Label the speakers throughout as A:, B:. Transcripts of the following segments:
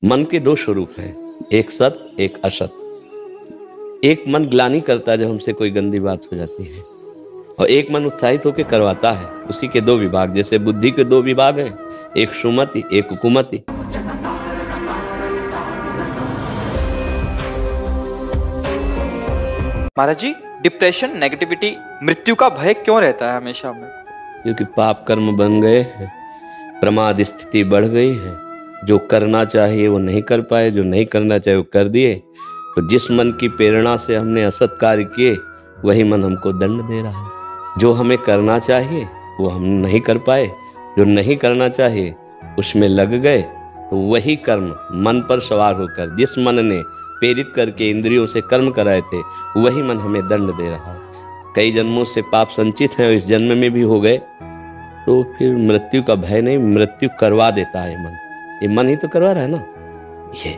A: मन के दो स्वरूप हैं, एक सत एक असत। एक मन ग्लानि करता है जब हमसे कोई गंदी बात हो जाती है, और एक मन उत्साहित होकर करवाता है। उसी के दो विभाग, जैसे बुद्धि के दो विभाग हैं, एक सुमति एक कुमति।
B: महाराज जी, डिप्रेशन, नेगेटिविटी, मृत्यु का भय क्यों रहता है हमेशा में?
A: क्योंकि पाप कर्म बन गए हैं, प्रमाद स्थिति बढ़ गई है। जो करना चाहिए वो नहीं कर पाए, जो नहीं करना चाहिए वो कर दिए। तो जिस मन की प्रेरणा से हमने असत कार्य किए, वही मन हमको दंड दे रहा है। जो हमें करना चाहिए वो हम नहीं कर पाए, जो नहीं करना चाहिए उसमें लग गए, तो वही कर्म मन पर सवार होकर, जिस मन ने प्रेरित करके इंद्रियों से कर्म कराए थे, वही मन हमें दंड दे रहा है। कई जन्मों से पाप संचित हैं और इस जन्म में भी हो गए, तो फिर मृत्यु का भय नहीं, मृत्यु करवा देता है मन। ये मन ही तो करवा रहा है ना। ये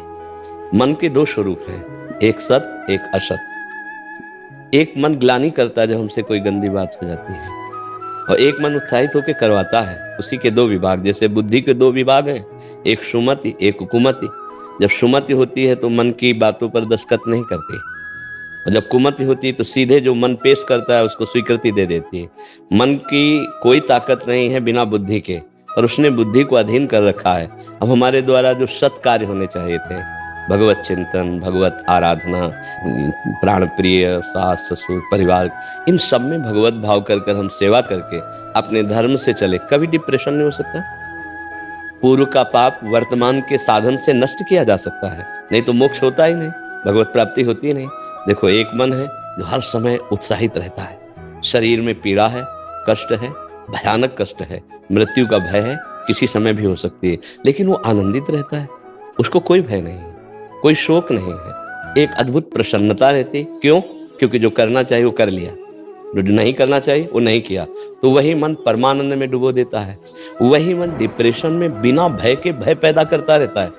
A: मन के दो स्वरूप हैं, एक सत एक असत। एक मन ग्लानि करता है जब हमसे कोई गंदी बात हो जाती है, और एक मन उत्साहित होकर करवाता है। उसी के दो विभाग, जैसे बुद्धि के दो विभाग हैं, एक सुमति एक कुमति। जब सुमति होती है तो मन की बातों पर दस्तखत नहीं करती, और जब कुमति होती है तो सीधे जो मन पेश करता है उसको स्वीकृति दे देती है। मन की कोई ताकत नहीं है बिना बुद्धि के, और उसने बुद्धि को अधीन कर रखा है। अब हमारे द्वारा जो सत कार्य होने चाहिए थे, भगवत चिंतन, भगवत आराधना, प्राण प्रिय सास ससुर परिवार, इन सब में भगवत भाव कर कर हम सेवा करके अपने धर्म से चले, कभी डिप्रेशन नहीं हो सकता। पूर्व का पाप वर्तमान के साधन से नष्ट किया जा सकता है, नहीं तो मोक्ष होता ही नहीं, भगवत प्राप्ति होती ही नहीं। देखो, एक मन है जो हर समय उत्साहित रहता है, शरीर में पीड़ा है, कष्ट है, भयानक कष्ट है, मृत्यु का भय है, किसी समय भी हो सकती है, लेकिन वो आनंदित रहता है, उसको कोई भय नहीं है, कोई शोक नहीं है, एक अद्भुत प्रसन्नता रहती। क्यों? क्योंकि जो करना चाहिए वो कर लिया, जो नहीं करना चाहिए वो नहीं किया। तो वही मन परमानंद में डुबो देता है। वही मन डिप्रेशन में बिना भय के भय पैदा करता रहता है।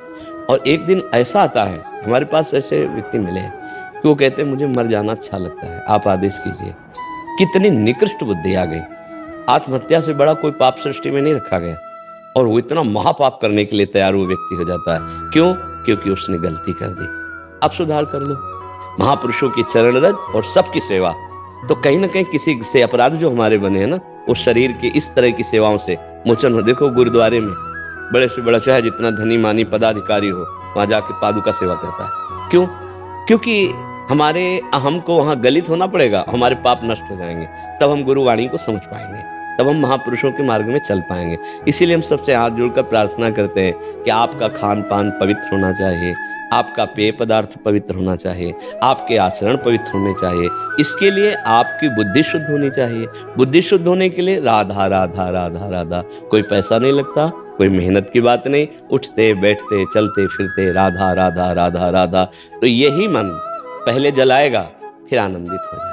A: और एक दिन ऐसा आता है, हमारे पास ऐसे व्यक्ति मिले हैं कि वो कहते हैं मुझे मर जाना अच्छा लगता है, आप आदेश कीजिए। कितनी निकृष्ट बुद्धि आ गई। आत्महत्या से बड़ा कोई पाप सृष्टि में नहीं रखा गया, और वो इतना महापाप करने के लिए तैयार वो व्यक्ति हो जाता है। क्यों? क्योंकि उसने गलती कर दी। आप सुधार कर लो। महापुरुषों की चरण रज और सबकी सेवा, तो कहीं ना कहीं किसी से अपराध जो हमारे बने हैं ना, वो शरीर की इस तरह की सेवाओं से मोचन हो। देखो, गुरुद्वारे में बड़े से बड़ा, चाहे जितना धनी मानी पदाधिकारी हो, वहां जाके पादुका सेवा करता है। क्यों? क्योंकि हमारे अहम को वहां गलित होना पड़ेगा, हमारे पाप नष्ट हो जाएंगे, तब हम गुरुवाणी को समझ पाएंगे, तब हम महापुरुषों के मार्ग में चल पाएंगे। इसीलिए हम सबसे हाथ जोड़कर प्रार्थना करते हैं कि आपका खान पान पवित्र होना चाहिए, आपका पेय पदार्थ पवित्र होना चाहिए, आपके आचरण पवित्र होने चाहिए। इसके लिए आपकी बुद्धि शुद्ध होनी चाहिए। बुद्धि शुद्ध होने के लिए राधा राधा राधा राधा, कोई पैसा नहीं लगता, कोई मेहनत की बात नहीं, उठते बैठते चलते फिरते राधा राधा राधा राधा। तो यही मन पहले जलाएगा, फिर आनंदित हो जाएगा।